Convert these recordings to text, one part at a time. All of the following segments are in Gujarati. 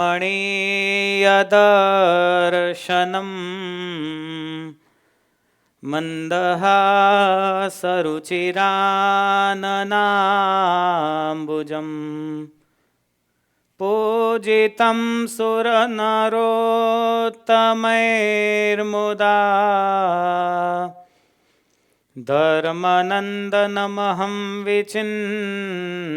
मणीयदर्शनम् मन्दहासरुचिराननाम्बुजम् पूजितं सुरनरोत्तमैर्मुदा धर्मनन्दनमहं विचिन्तये।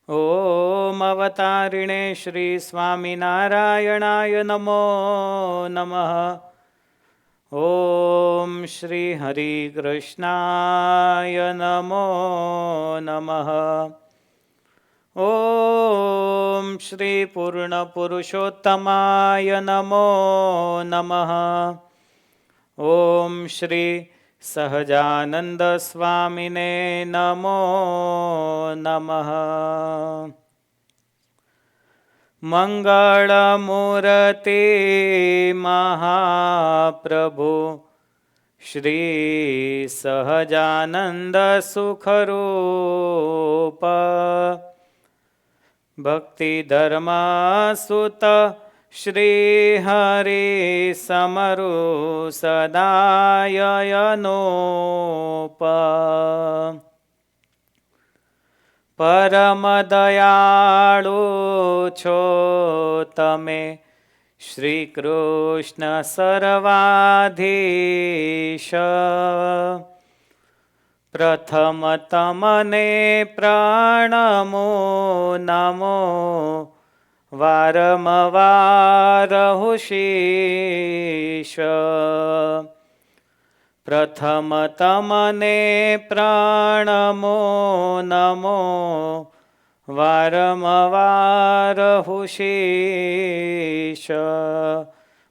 ॐ अवतारिणे श्री स्वामिनारायणाय नमो नमः। ॐ श्री हरिकृष्णाय नमो नमः। ॐ श्री पूर्णपुरुषोत्तमाय नमो नमः। ॐ श्री सहजानंद स्वामिने नमो नमः। मंगलमूर्ति महाप्रभु श्री सहजानंद सुखरूप भक्ति धर्म सुत श्री हरि समरु सदायनोप परम दयाळु छो तमे श्री कृष्ण सर्वाधीश प्रथम तमने प्रणमो नमो वारंवार हुशीश प्रथम तमने प्रणमो नमो वारंवार हुशीश।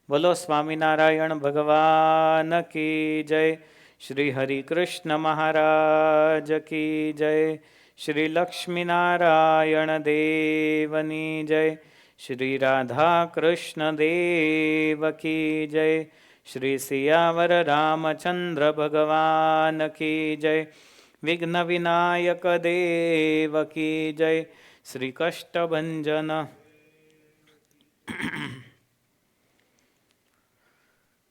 बोलो स्वामीनारायण भगवान की जय। श्री हरि कृष्ण महाराज की जय। श्री लक्ष्मी नारायण देवनी जय। श्री राधा कृष्ण देव की जय। श्री सियावर रामचंद्र भगवान की जय। विघ्न विनायक देव की जय। श्री कष्टभंजन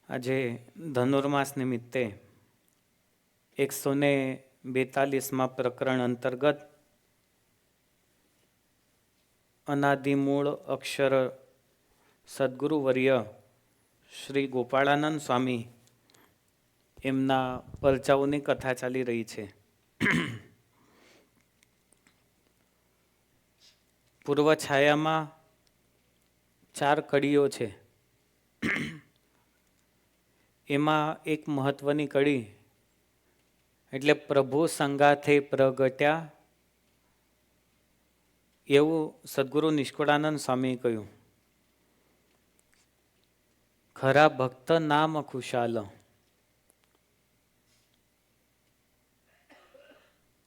આજે ધનુર્માસ નિમિત્તે 142મા પ્રકરણ અંતર્ગત અનાદિમૂળ અક્ષર સદગુરુવર્ય શ્રી ગોપાળાનંદ સ્વામી એમના પરચાઓની કથા ચાલી રહી છે. પૂર્વ છાયામાં 4 કડીઓ છે. એમાં એક મહત્વની કડી એટલે પ્રભુ સંગાથે પ્રગટ્યા એવું સદગુરુ નિષ્કુળાનંદ સ્વામીએ કહ્યું. ખરા ભક્ત નામ ખુશાલ.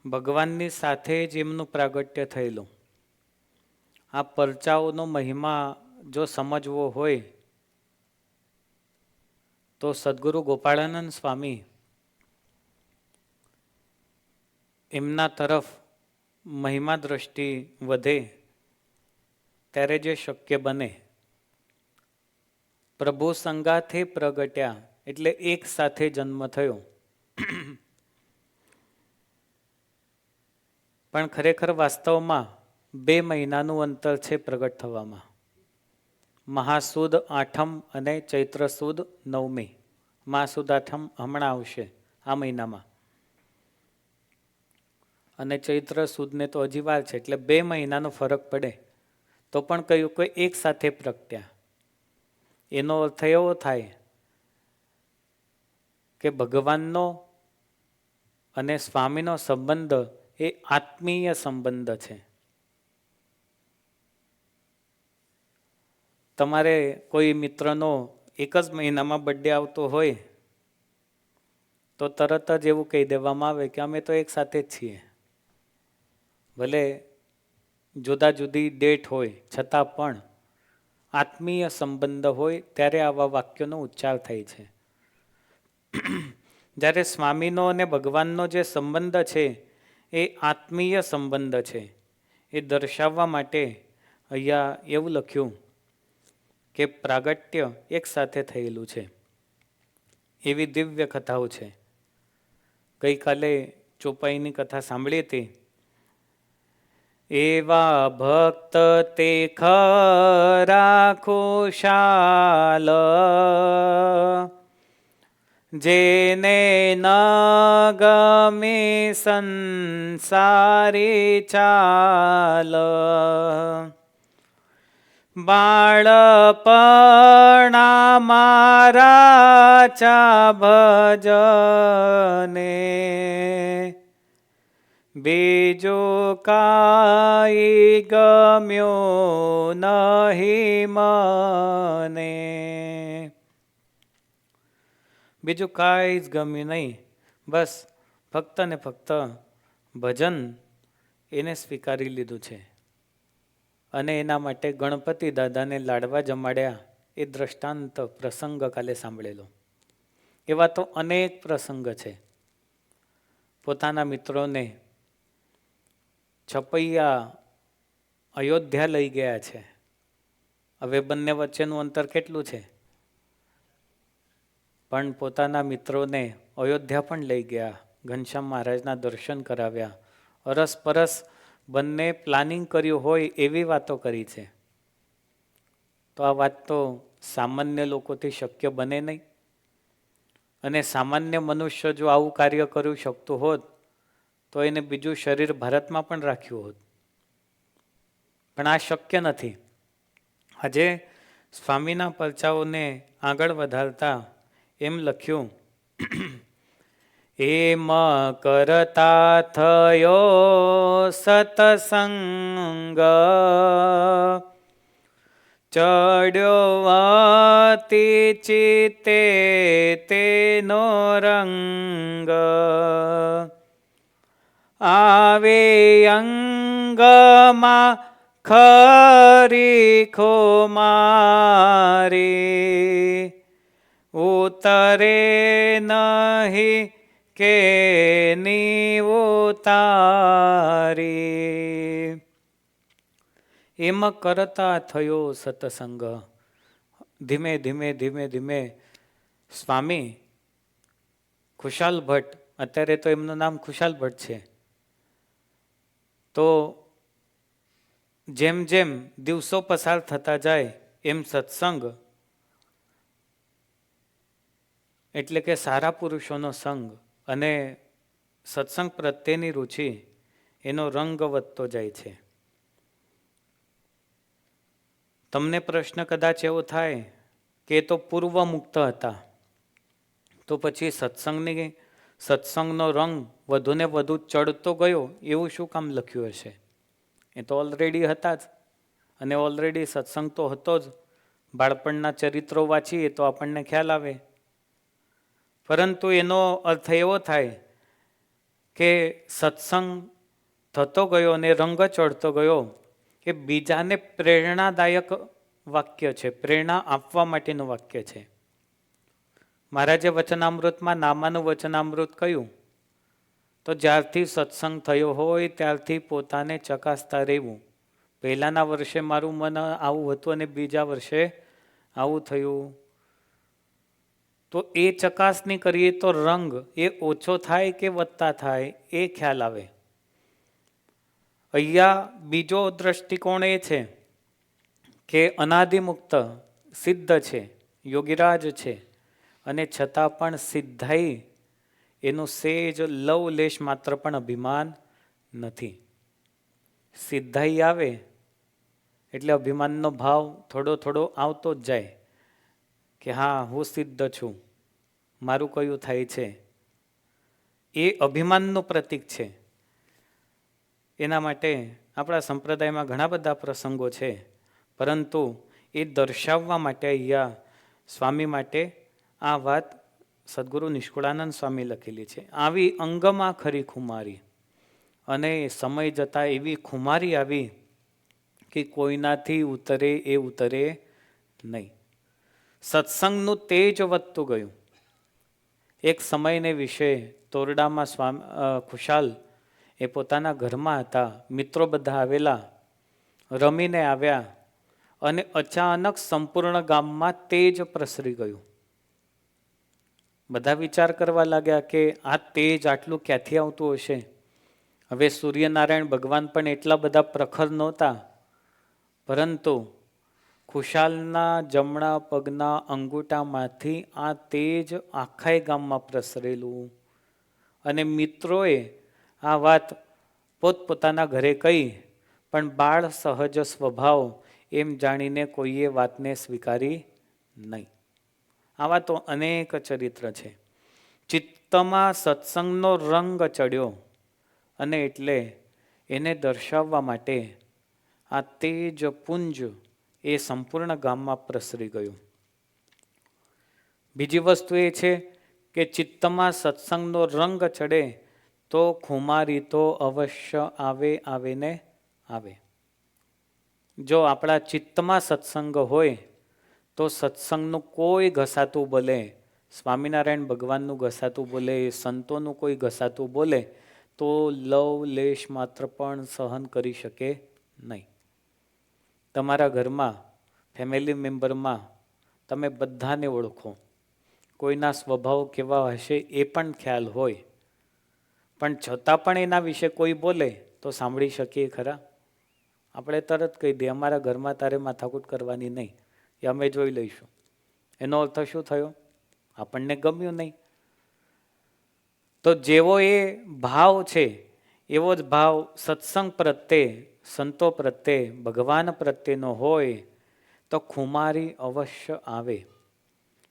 ભગવાનની સાથે જ એમનું પ્રાગટ્ય થયેલું. આ પરચાઓનો મહિમા જો સમજવો હોય તો સદગુરુ ગોપાળાનંદ સ્વામી એમના તરફ મહિમા દ્રષ્ટિ વધે ત્યારે જે શક્ય બને. પ્રભુ સંગાથે પ્રગટ્યા એટલે એક સાથે જન્મ થયો. પણ ખરેખર વાસ્તવમાં 2 મહિનાનું અંતર છે પ્રગટ થવામાં. મહાસુદ 8મ અને ચૈત્ર સુદ 9મી. મહાસુદ 8મ હમણાં આવશે આ મહિનામાં, અને ચૈત્ર સુદને તો હજી વાર છે, એટલે 2 મહિનાનો ફરક પડે. તો પણ કહ્યું કે એક સાથે પ્રગટ્યા. એનો અર્થ એવો થાય કે ભગવાનનો અને સ્વામીનો સંબંધ એ આત્મીય સંબંધ છે. તમારે કોઈ મિત્રનો એક જ મહિનામાં બર્થડે આવતો હોય તો તરત જ એવું કહી દેવામાં આવે કે અમે તો એક સાથે જ છીએ. ભલે જુદા જુદી ડેટ હોય છતાં પણ આત્મીય સંબંધ હોય ત્યારે આવા વાક્યોનો ઉચ્ચાર થાય છે. જ્યારે સ્વામીનો અને ભગવાનનો જે સંબંધ છે એ આત્મીય સંબંધ છે. એ દર્શાવવા માટે અહીંયા એવું લખ્યું કે પ્રાગટ્ય એક સાથે થયેલું છે એવી દિવ્ય કથાઓ છે. ગઈકાલે ચોપાઈની કથા સાંભળી હતી. એવા ભક્ત તે ખરા ખુશાલ, જેને ન ગમે સંસારી ચાલ. બાળપણા મારા ચા ભજને, બીજું કાંઈ ગમ્યું નહીં મને. બીજું કાંઈ જ ગમ્યું નહીં, બસ ફક્ત ને ફક્ત ભજન એને સ્વીકારી લીધું છે. અને એના માટે ગણપતિ દાદાને લાડવા જમાડ્યા એ દ્રષ્ટાંત પ્રસંગ કાલે સાંભળેલો. એવા તો અનેક પ્રસંગ છે. પોતાના મિત્રોને છપૈયા અયોધ્યા લઈ ગયા છે. હવે બંને વચ્ચેનું અંતર કેટલું છે, પણ પોતાના મિત્રોને અયોધ્યા પણ લઈ ગયા, ઘનશ્યામ મહારાજના દર્શન કરાવ્યા. અરસપરસ બંને પ્લાનિંગ કર્યું હોય એવી વાતો કરી છે. તો આ વાત તો સામાન્ય લોકોથી શક્ય બને નહીં. અને સામાન્ય મનુષ્ય જો આવું કાર્ય કરી શકતું હોત તો એને બીજું શરીર ભારતમાં પણ રાખ્યું હોત, પણ આ શક્ય નથી. આજે સ્વામીના પરચાઓને આગળ વધારતા એમ લખ્યું, એમ કરતા થયો સતસંગ, ચડ્યો અતિ ચિત્તે તેનો રંગ. આવે અંગમાં ખરી ખુમારી, ઉતરે નહીં કે ની ઉતારી. એમ કરતા થયો સત્સંગ. ધીમે ધીમે ધીમે ધીમે સ્વામી ખુશાલ ભટ્ટ, અત્યારે તો એમનું નામ ખુશાલ ભટ્ટ છે, તો જેમ જેમ દિવસો પસાર થતા જાય એમ સત્સંગ એટલે કે સારા પુરુષોનો સંગ અને સત્સંગ પ્રત્યેની રુચિ એનો રંગ વધતો જાય છે. તમને પ્રશ્ન કદાચ એવો થાય કે એ તો પૂર્વ મુક્ત હતા, તો પછી સત્સંગનો રંગ વધુને વધુ ચડતો ગયો એવું શું કામ લખ્યું હશે? એ તો ઓલરેડી હતા જ, અને ઓલરેડી સત્સંગ તો હતો જ. બાળપણના ચરિત્રો વાંચીએ તો આપણને ખ્યાલ આવે. પરંતુ એનો અર્થ એવો થાય કે સત્સંગ થતો ગયો અને રંગ ચડતો ગયો. એ બીજાને પ્રેરણાદાયક વાક્ય છે, પ્રેરણા આપવા માટેનું વાક્ય છે. મહારાજે વચનામૃતમાં નામાનું વચનામૃત કહ્યું, તો જ્યારથી સત્સંગ થયો હોય ત્યારથી પોતાને ચકાસતા રહેવું. પહેલાના વર્ષે મારું મન આવું હતું અને બીજા વર્ષે આવું થયું, તો એ ચકાસણી કરીએ તો રંગ એ ઓછો થાય કે વધતા થાય એ ખ્યાલ આવે. અહીંયા બીજો દ્રષ્ટિકોણ એ છે કે અનાદિમુક્ત સિદ્ધ છે, યોગીરાજ છે, અને છતાં પણ સિદ્ધાઈ એનું સેજ લવલેશ માત્ર પણ અભિમાન નથી. સિદ્ધાઈ આવે એટલે અભિમાનનો ભાવ થોડો થોડો આવતો જ જાય કે હા હું સિદ્ધ છું, મારું કયું થાય છે. એ અભિમાનનું પ્રતીક છે. એના માટે આપણા સંપ્રદાયમાં ઘણા બધા પ્રસંગો છે, પરંતુ એ દર્શાવવા માટે અહીંયા સ્વામી માટે આ વાત સદગુરુ નિષ્કુળાનંદ સ્વામી લખેલી છે. આવી અંગમાં ખરી ખુમારી, અને સમય જતાં એવી ખુમારી આવી કે કોઈનાથી ઉતરે એ ઉતરે નહીં. સત્સંગનું તેજ વધતું ગયું. એક સમયને વિશે તોરડામાં ખુશાલ એ પોતાના ઘરમાં હતા, મિત્રો બધા આવેલા, રમીને આવ્યા, અને અચાનક સંપૂર્ણ ગામમાં તેજ પ્રસરી ગયું. બધા વિચાર કરવા લાગ્યા કે આ તેજ આટલું ક્યાંથી આવતું હશે. હવે સૂર્યનારાયણ ભગવાન પણ એટલા બધા પ્રખર નહોતા, પરંતુ ખુશાલના જમણા પગના અંગૂઠામાંથી આ તેજ આખા ગામમાં પ્રસરેલું. અને મિત્રોએ આ વાત પોતપોતાના ઘરે કહી, પણ બાળ સહજ સ્વભાવ એમ જાણીને કોઈએ વાતને સ્વીકારી નહીં. આવા તો અનેક ચરિત્ર છે. ચિત્તમાં સત્સંગનો રંગ ચડ્યો, અને એટલે એને દર્શાવવા માટે આ તેજ પુંજ એ સંપૂર્ણ ગામમાં પ્રસરી ગયું. બીજી વસ્તુ એ છે કે ચિત્તમાં સત્સંગનો રંગ ચડે તો ખુમારી તો અવશ્ય આવે ને આવે. જો આપણા ચિત્તમાં સત્સંગ હોય તો સત્સંગનું કોઈ ઘસાતું બોલે, સ્વામિનારાયણ ભગવાનનું ઘસાતું બોલે, સંતોનું કોઈ ઘસાતું બોલે, તો લવ લેશ માત્ર પણ સહન કરી શકે નહીં. તમારા ઘરમાં ફેમિલી મેમ્બરમાં તમે બધાને ઓળખો, કોઈના સ્વભાવ કેવા હશે એ પણ ખ્યાલ હોય, પણ છતાં પણ એના વિશે કોઈ બોલે તો સાંભળી શકીએ ખરા? આપણે તરત કહી દઈએ અમારા ઘરમાં તારે માથાકૂટ કરવાની નહીં, એ અમે જોઈ લઈશું. એનો અર્થ શું થયો? આપણને ગમ્યું નહીં. તો જેવો એ ભાવ છે એવો જ ભાવ સત્સંગ પ્રત્યે, સંતો પ્રત્યે, ભગવાન પ્રત્યેનો હોય તો ખુમારી અવશ્ય આવે.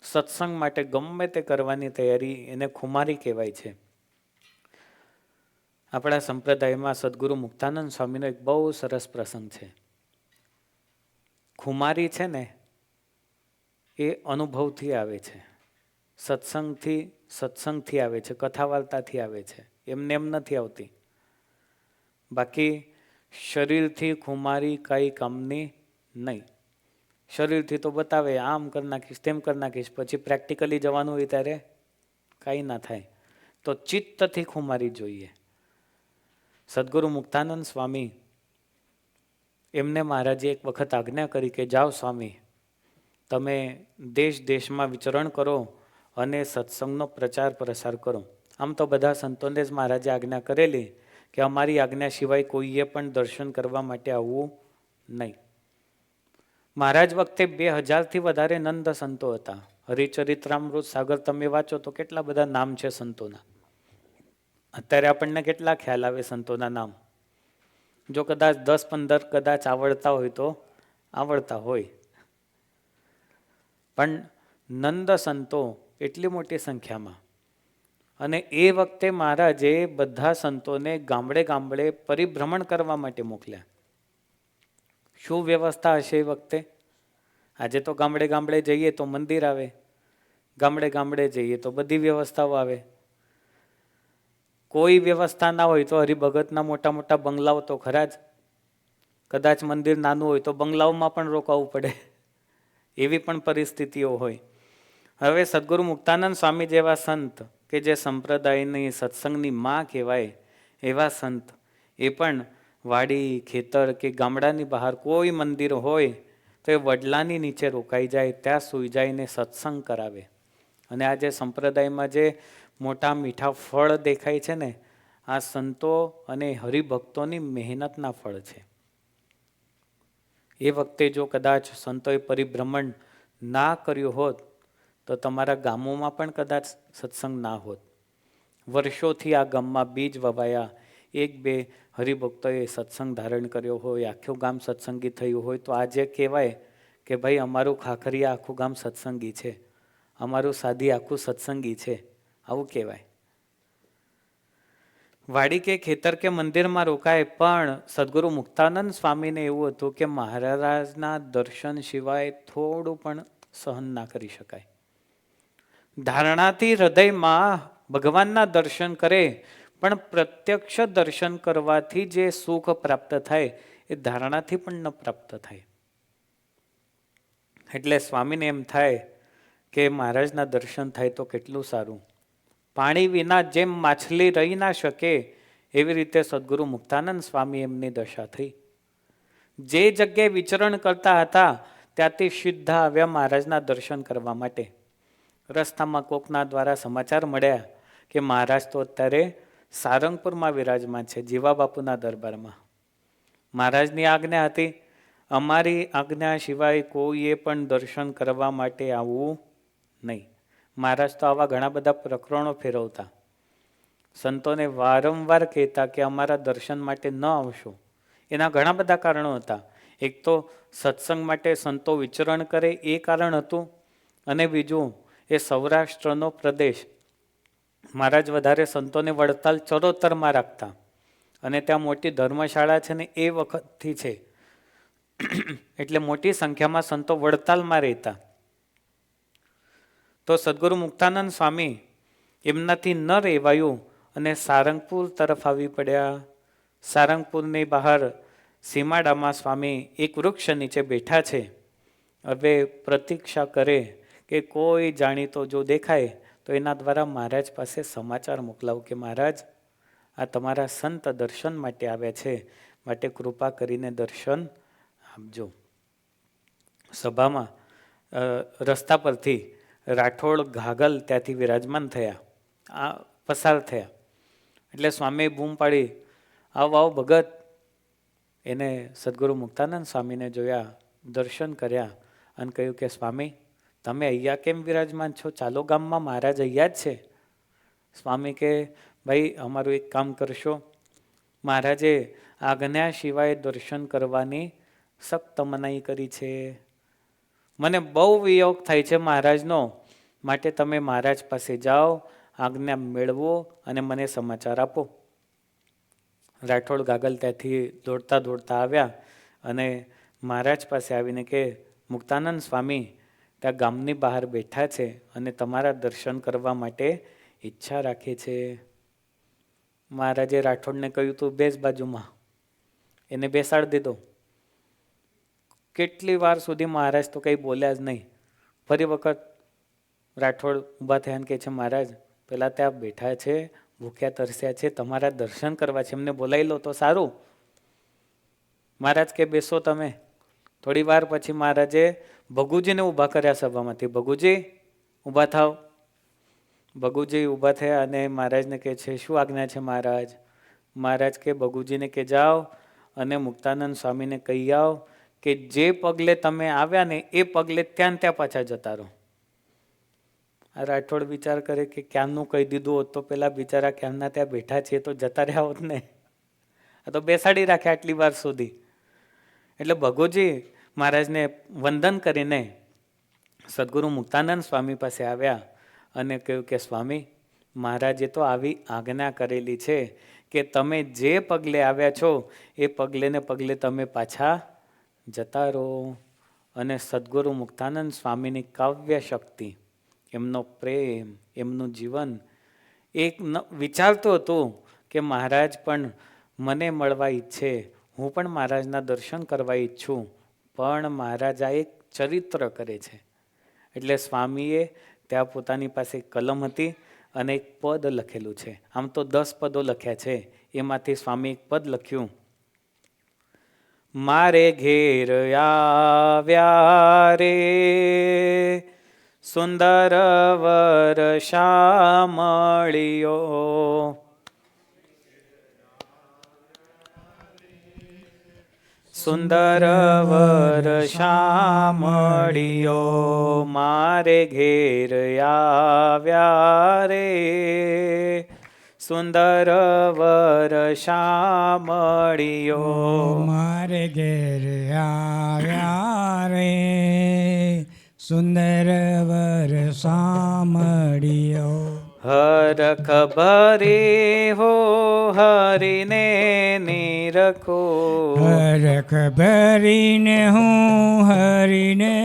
સત્સંગ માટે ગમે તે કરવાની તૈયારી, એને ખુમારી કહેવાય છે. આપણા સંપ્રદાયમાં સદગુરુ મુક્તાનંદ સ્વામીનો એક બહુ સરસ પ્રસંગ છે. ખુમારી છે ને એ અનુભવથી આવે છે, સત્સંગથી આવે છે, કથા વાર્તાથી આવે છે, એમને એમ નથી આવતી. બાકી શરીરથી ખુમારી કાંઈ કામની નહીં. શરીરથી તો બતાવે આમ કરી નાખીશ, તેમ કરી નાખીશ, પછી પ્રેક્ટિકલી જવાનું હોય ત્યારે કાંઈ ના થાય. તો ચિત્તથી ખુમારી જોઈએ. સદગુરુ મુક્તાનંદ સ્વામી, એમને મહારાજે એક વખત આજ્ઞા કરી કે જાઓ સ્વામી, તમે દેશ દેશમાં વિચરણ કરો અને સત્સંગનો પ્રચાર પ્રસાર કરો. આમ તો બધા સંતોને જ મહારાજે આજ્ઞા કરેલી કે અમારી આજ્ઞા સિવાય કોઈએ પણ દર્શન કરવા માટે આવવું નહીં. મહારાજ વખતે 2000થી વધારે નંદ સંતો હતા. હરિચરિત્રામૃત સાગર તમે વાંચો તો કેટલા બધા નામ છે સંતોના. અત્યારે આપણને કેટલા ખ્યાલ આવે સંતોના નામ? જો કદાચ 10-15 કદાચ આવડતા હોય તો આવડતા હોય, પણ નંદ સંતો એટલી મોટી સંખ્યામાં. અને એ વખતે મહારાજે બધા સંતોને ગામડે ગામડે પરિભ્રમણ કરવા માટે મોકલ્યા. શું વ્યવસ્થા હશે એ વખતે? આજે તો ગામડે ગામડે જઈએ તો મંદિર આવે, ગામડે ગામડે જઈએ તો બધી વ્યવસ્થાઓ આવે. કોઈ વ્યવસ્થા ના હોય તો હરિભગતના મોટા મોટા બંગલાઓ તો ખરા જ. કદાચ મંદિર નાનું હોય તો બંગલાઓમાં પણ રોકાવું પડે, એવી પણ પરિસ્થિતિઓ હોય. હવે સદગુરુ મુક્તાનંદ સ્વામી જેવા સંત કે જે સંપ્રદાયની સત્સંગની માં કહેવાય, એવા સંત એ પણ વાડી, ખેતર કે ગામડાની બહાર કોઈ મંદિર હોય તો એ વડલાની નીચે રોકાઈ જાય, ત્યાં સૂઈ જઈને સત્સંગ કરાવે. અને આ જે સંપ્રદાયમાં જે મોટા મીઠા ફળ દેખાય છે ને, આ સંતો અને હરિભક્તોની મહેનતના ફળ છે. એ વખતે જો કદાચ સંતોએ પરિભ્રમણ ના કર્યું હોત તો તમારા ગામોમાં પણ કદાચ સત્સંગ ના હોત. વર્ષોથી આ ગામમાં બીજ વવાયા, 1-2 હરિભક્તોએ સત્સંગ ધારણ કર્યો હોય, આખું ગામ સત્સંગી થયું હોય, તો આજે કહેવાય કે ભાઈ અમારું ખાખરિયા આખું ગામ સત્સંગી છે, અમારું સાદી આખું સત્સંગી છે, આવું કહેવાય. વાડી કે ખેતર કે મંદિરમાં રોકાય, પણ સદગુરુ મુક્તાનંદ સ્વામીને એવું હતું કે મહારાજના દર્શન સિવાય થોડું પણ સહન ના કરી શકાય. ધારણાથી હૃદયમાં ભગવાનના દર્શન કરે, પણ પ્રત્યક્ષ દર્શન કરવાથી જે સુખ પ્રાપ્ત થાય એ ધારણાથી પણ ન પ્રાપ્ત થાય. એટલે સ્વામીને એમ થાય કે મહારાજના દર્શન થાય તો કેટલું સારું. પાણી વિના જેમ માછલી રહી ના શકે એવી રીતે સદગુરુ મુક્તાનંદ સ્વામી એમની દશા થઈ. જે જગ્યાએ વિચરણ કરતા હતા ત્યાંથી સીધા આવ્યા મહારાજના દર્શન કરવા માટે. રસ્તામાં કોકના દ્વારા સમાચાર મળ્યા કે મહારાજ તો અત્યારે સારંગપુરમાં વિરાજમાન છે, જીવા બાપુના દરબારમાં. મહારાજની આજ્ઞા હતી, અમારી આજ્ઞા સિવાય કોઈએ પણ દર્શન કરવા માટે આવવું નહીં. મહારાજ તો આવા ઘણા બધા પ્રકરણો ફેરવતા, સંતોને વારંવાર કહેતા કે અમારા દર્શન માટે ન આવશો. એના ઘણા બધા કારણો હતા. એક તો સત્સંગ માટે સંતો વિચરણ કરે એ કારણ હતું, અને બીજું એ સૌરાષ્ટ્રનો પ્રદેશ. મહારાજ વધારે સંતોને વડતાલ ચરોતરમાં રાખતા, અને ત્યાં મોટી ધર્મશાળા છે ને એ વખતથી છે, એટલે મોટી સંખ્યામાં સંતો વડતાલમાં રહેતા. તો સદગુરુ મુક્તાનંદ સ્વામી એમનાથી ન રહેવાયું અને સારંગપુર તરફ આવી પડ્યા. સારંગપુરની બહાર સીમાડામાં સ્વામી એક વૃક્ષ નીચે બેઠા છે. હવે પ્રતીક્ષા કરે કે કોઈ જાણીતો જો દેખાય તો એના દ્વારા મહારાજ પાસે સમાચાર મોકલાવું કે મહારાજ આ તમારા સંત દર્શન માટે આવ્યા છે, માટે કૃપા કરીને દર્શન આપજો. સભામાં રસ્તા પરથી રાઠોડ ઘાગલ ત્યાંથી વિરાજમાન થયા, આ પસાર થયા. એટલે સ્વામીએ બૂમ પાડી, આવ આવ ભગત. એને સદગુરુ મુક્તાનંદ સ્વામીને જોયા, દર્શન કર્યા અને કહ્યું કે સ્વામી તમે અહીંયા કેમ વિરાજમાન છો? ચાલો ગામમાં, મહારાજ અહીંયા જ છે. સ્વામી કે ભાઈ અમારું એક કામ કરશો, મહારાજે આજ્ઞા સિવાય દર્શન કરવાની સખ્ત મનાઈ કરી છે. મને બહુ વિયોગ થાય છે મહારાજનો, માટે તમે મહારાજ પાસે જાઓ, આજ્ઞા મેળવો અને મને સમાચાર આપો. રાઠોડ ગાગલ ત્યાંથી દોડતા દોડતા આવ્યા અને મહારાજ પાસે આવીને કે મુક્તાનંદ સ્વામી ત્યાં ગામની બહાર બેઠા છે અને તમારા દર્શન કરવા માટે ઈચ્છા રાખે છે. મહારાજે રાઠોડને કહ્યું તું બેસ બાજુમાં. એને બેસાડી દીધો. કેટલી વાર સુધી મહારાજ તો કંઈ બોલ્યા જ નહીં. ફરી વખત રાઠોડ ઊભા થયા અને કહે છે મહારાજ પેલા ત્યાં બેઠા છે, ભૂખ્યા તરસ્યા છે, તમારા દર્શન કરવા છે, એમને બોલાવી લો તો સારું. મહારાજ કે બેસો તમે. થોડી વાર પછી મહારાજે ભગુજીને ઊભા કર્યા સભામાંથી. ભગુજી ઊભા થાવ. ભગુજી ઊભા થયા અને મહારાજને કહે છે શું આજ્ઞા છે મહારાજ? મહારાજ કે ભગુજીને કે જાઓ અને મુક્તાનંદ સ્વામીને કહી આવો કે જે પગલે તમે આવ્યા ને એ પગલે ત્યાં પાછા જતા રહો. આ રાઠોડ વિચાર કરે કે ક્યાંનું કહી દીધું હોત તો પેલા બિચારા ક્યાંના ત્યાં બેઠા છે તો જતા રહ્યા હોત ને. આ તો બેસાડી રાખ્યા આટલી વાર સુધી. એટલે ભગુજી મહારાજને વંદન કરીને સદગુરુ મુક્તાનંદ સ્વામી પાસે આવ્યા અને કહ્યું કે સ્વામી મહારાજે તો આવી આજ્ઞા કરેલી છે કે તમે જે પગલે આવ્યા છો એ પગલે ને પગલે તમે પાછા જતા રહો. અને સદગુરુ મુક્તાનંદ સ્વામીની કાવ્ય શક્તિ, એમનો પ્રેમ, એમનું જીવન, એક વિચારતો હતો કે મહારાજ પણ મને મળવા ઈચ્છે, હું પણ મહારાજના દર્શન કરવા ઈચ્છું, પણ મહારાજ આ એક ચરિત્ર કરે છે. એટલે સ્વામીએ ત્યાં પોતાની પાસે કલમ હતી અને એક પદ લખેલું છે. આમ તો 10 પદો લખ્યા છે, એમાંથી સ્વામી એક પદ લખ્યું, મારે ઘેર આવ્યા રે સુંદર વર શામળિયો, સુંદર વર શામળિયો, મારે ઘેર આવ્યા રે સુંદર વર શામળિયો, મારે ઘેર આવ્યા રે સુંદર વર શામળિયો, હરખ ભરી હો હરિને નિરખો, હરખ ભરીને હું હરિને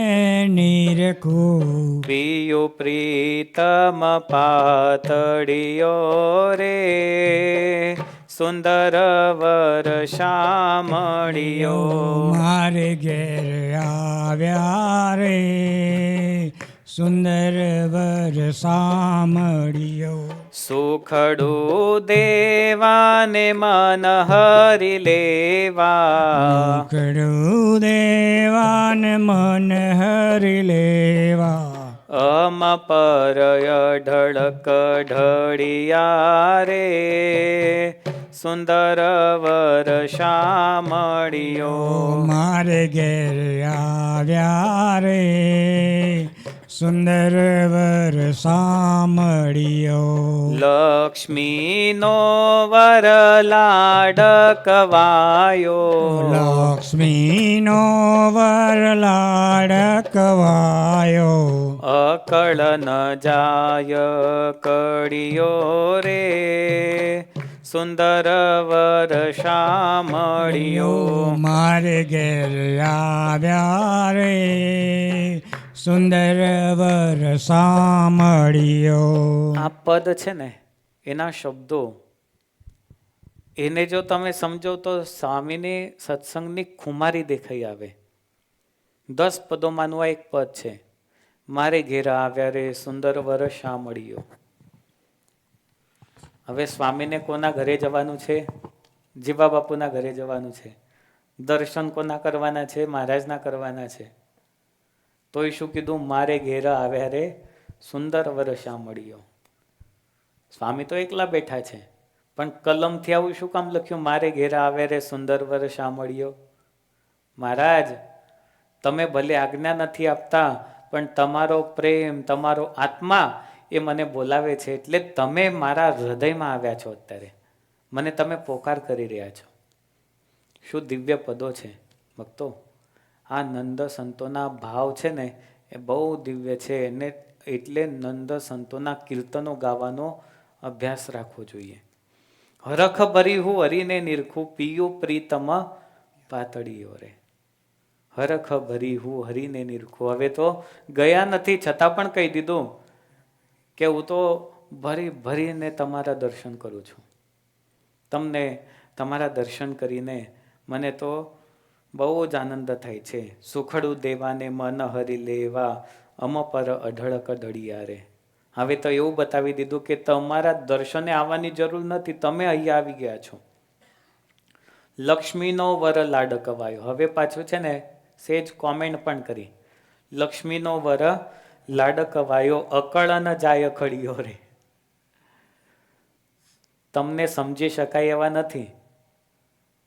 નિરખું, પિયો પ્રીતમ પાતળિયો રે સુંદર વર શામળિયો, મારે ઘેર આવ્યા રે સુંદર વર સામળિયો. સુખડું દેવાને મન હરી લેવા, મુકડું દેવાન મન હરી લેવા. અમ પર ઢળક ઢળિયા રે, સુંદર વર શામળિયો. મારે ઘેર આવ્યા રે, સુંદર વર સામળિયો. લક્ષ્મીનો વર લાડકવાયો, લક્ષ્મીનો વર લાડકવાયો. અકળ ન જાય કડિયો રે, સુંદર વર શામળિયો. મારે ઘેર આવ્યા રે, સુંદર વર સામળિયો. આ પદ છે ને એના શબ્દો એને જો તમે સમજો તો સ્વામીની સત્સંગની ખુમારી દેખાઈ આવે. 10 પદોમાંનું આ એક પદ છે. મારે ઘેરા આવ્યા રે, સુંદર વર શામળિયો. હવે સ્વામીને કોના ઘરે જવાનું છે? જીવા બાપુના ઘરે જવાનું છે. દર્શન કોના કરવાના છે? મહારાજના કરવાના છે. તોય શું કીધું? મારે ઘેરા આવ્યા રે, સુંદર વર શામળિયો. સ્વામી તો એકલા બેઠા છે, પણ કલમથી આવું શું કામ લખ્યું? મારે ઘેરા આવે રે, સુંદર વર શામળિયો. મહારાજ, તમે ભલે આજ્ઞા નથી આપતા, પણ તમારો પ્રેમ, તમારો આત્મા એ મને બોલાવે છે, એટલે તમે મારા હૃદયમાં આવ્યા છો. અત્યારે મને તમે પોકાર કરી રહ્યા છો. શું દિવ્ય પદો છે ભક્તો! આ નંદ સંતોના ભાવ છે ને એ બહુ દિવ્ય છે. એને એટલે નંદ સંતોના કીર્તનો ગાવાનો અભ્યાસ રાખવો જોઈએ. હરખ ભરી હું હરીને નિરખું, પિયું પ્રીતમ પાતળીઓ રે. હરખ ભરી હું હરીને નિરખું. હવે તો ગયા નથી છતાં પણ કહી દીધું કે હું તો ભરી ભરીને તમારા દર્શન કરું છું. તમને તમારા દર્શન કરીને મને તો બહુ જ આનંદ થાય છે. સુખડું દેવાને મન હરી લેવા, અમ પર અઢળક ઢળિયા રે. હવે તો એવું બતાવી દીધું કે તમારા દર્શને આવવાની જરૂર નથી, તમે અહીંયા આવી ગયા છો. લક્ષ્મીનો વર લાડકવાયો. હવે પાછું છે ને સેજ કોમેન્ટ પણ કરી. લક્ષ્મીનો વર લાડકવાયો, અકળ ન જાય ખડિયો રે. તમને સમજી શકાય એવા નથી,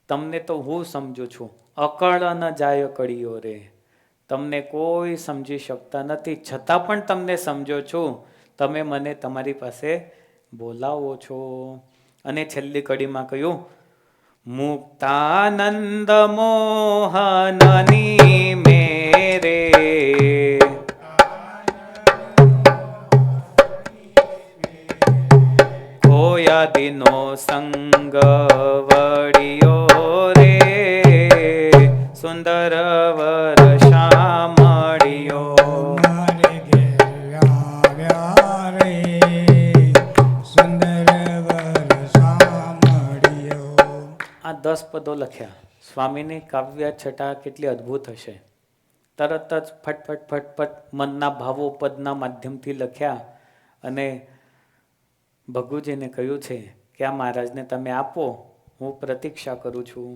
તમને તો હું સમજુ છું. અકળ ન જાય કડિયો રે. તમને કોઈ સમજી શકતા નથી, છતાં પણ તમને સમજો છું. તમે મને તમારી પાસે બોલાવો છો. અને છેલ્લી કડીમાં કહ્યું, મુક્તાનંદ મોહનની મેરે, ખોયાદીનો સંગ વડિયો રે, સુંદર વર શામળિયો. મારે ઘેર આવ્યા રે, સુંદર વર સામળિયો. આ 10 પદો લખ્યા. સ્વામીની કાવ્ય છટા કેટલી અદ્ભુત હશે! તરત જ ફટફટ ફટફટ મનના ભાવો પદના માધ્યમથી લખ્યા અને ભગુજીને કહ્યું છે કે આ મહારાજને તમે આપો, હું પ્રતીક્ષા કરું છું.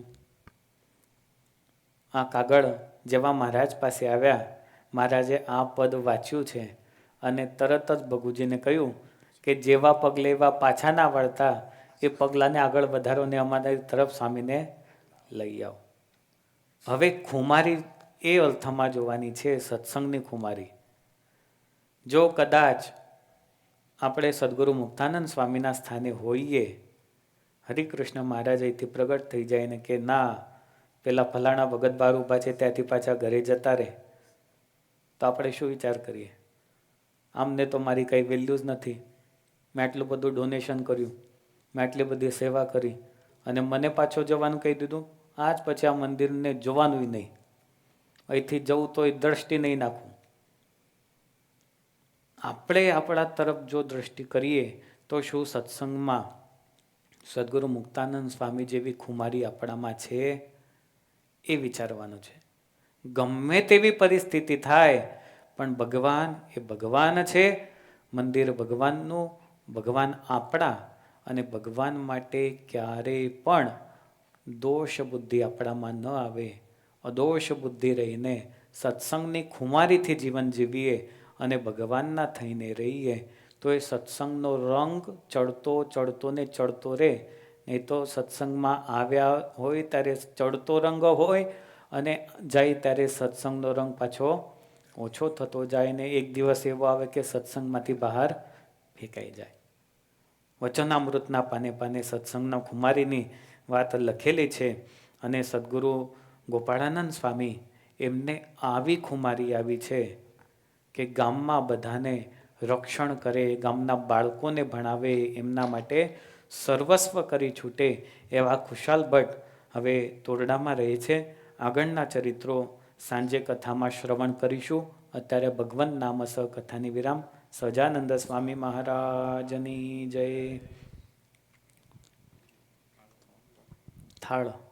આ કાગળ જેવા મહારાજ પાસે આવ્યા, મહારાજે આ પદ વાંચ્યું છે અને તરત જ ભગુજીને કહ્યું કે જેવા પગલે એવા પાછા ના વળતા, એ પગલાને આગળ વધારો ને અમારી તરફ સ્વામીને લઈ આવો. હવે ખુમારી એ અર્થમાં જોવાની છે, સત્સંગની ખુમારી. જો કદાચ આપણે સદગુરુ મુક્તાનંદ સ્વામીના સ્થાને હોઈએ, હરિકૃષ્ણ મહારાજ અહીંથી પ્રગટ થઈ જાય ને કે ના, પેલા ફલાણા ભગત બાર ઊભા છે ત્યાંથી પાછા ઘરે જતા રહે, તો આપણે શું વિચાર કરીએ? આમને તો મારી કંઈ વેલ્યુ જ નથી. મેં આટલું બધું ડોનેશન કર્યું, મેં આટલી બધી સેવા કરી અને મને પાછો જવાનું કહી દીધું. આજ પછી આ મંદિરને જોવાનું નહીં, અહીંથી જવું તો એ દ્રષ્ટિ નહીં નાખવું. આપણે આપણા તરફ જો દ્રષ્ટિ કરીએ તો શું સત્સંગમાં સદગુરુ મુક્તાનંદ સ્વામી જેવી ખુમારી આપણામાં છે? એ વિચારવાનું છે. ગમે તેવી પરિસ્થિતિ થાય, પણ ભગવાન એ ભગવાન છે, મંદિર ભગવાનનું, ભગવાન આપણા, અને ભગવાન માટે ક્યારેય પણ દોષ બુદ્ધિ આપણામાં ન આવે. અદોષ બુદ્ધિ રહીને સત્સંગની ખુમારીથી જીવન જીવીએ અને ભગવાનના થઈને રહીએ તો એ સત્સંગનો રંગ ચડતો ચડતો ને ચડતો રહે. નહીં તો સત્સંગમાં આવ્યા હોય ત્યારે ચડતો રંગ હોય અને જાય ત્યારે સત્સંગનો રંગ પાછો ઓછો થતો જાય ને એક દિવસ એવો આવે કે સત્સંગમાંથી બહાર ફેંકાઈ જાય. વચનામૃતના પાને પાને સત્સંગના ખુમારીની વાત લખેલી છે અને સદગુરુ ગોપાળાનંદ સ્વામી એમને આવી ખુમારી આવી છે કે ગામમાં બધાને રક્ષણ કરે, ગામના બાળકોને ભણાવે, એમના માટે સર્વસ્વ કરી છૂટે એવા ખુશાલ ભટ્ટ હવે તોરડામાં રહે છે. આગળના ચરિત્રો સાંજે કથામાં શ્રવણ કરીશું. અત્યારે ભગવન નામ સ કથાની વિરામ. સહજાનંદ સ્વામી મહારાજની જય. થાળ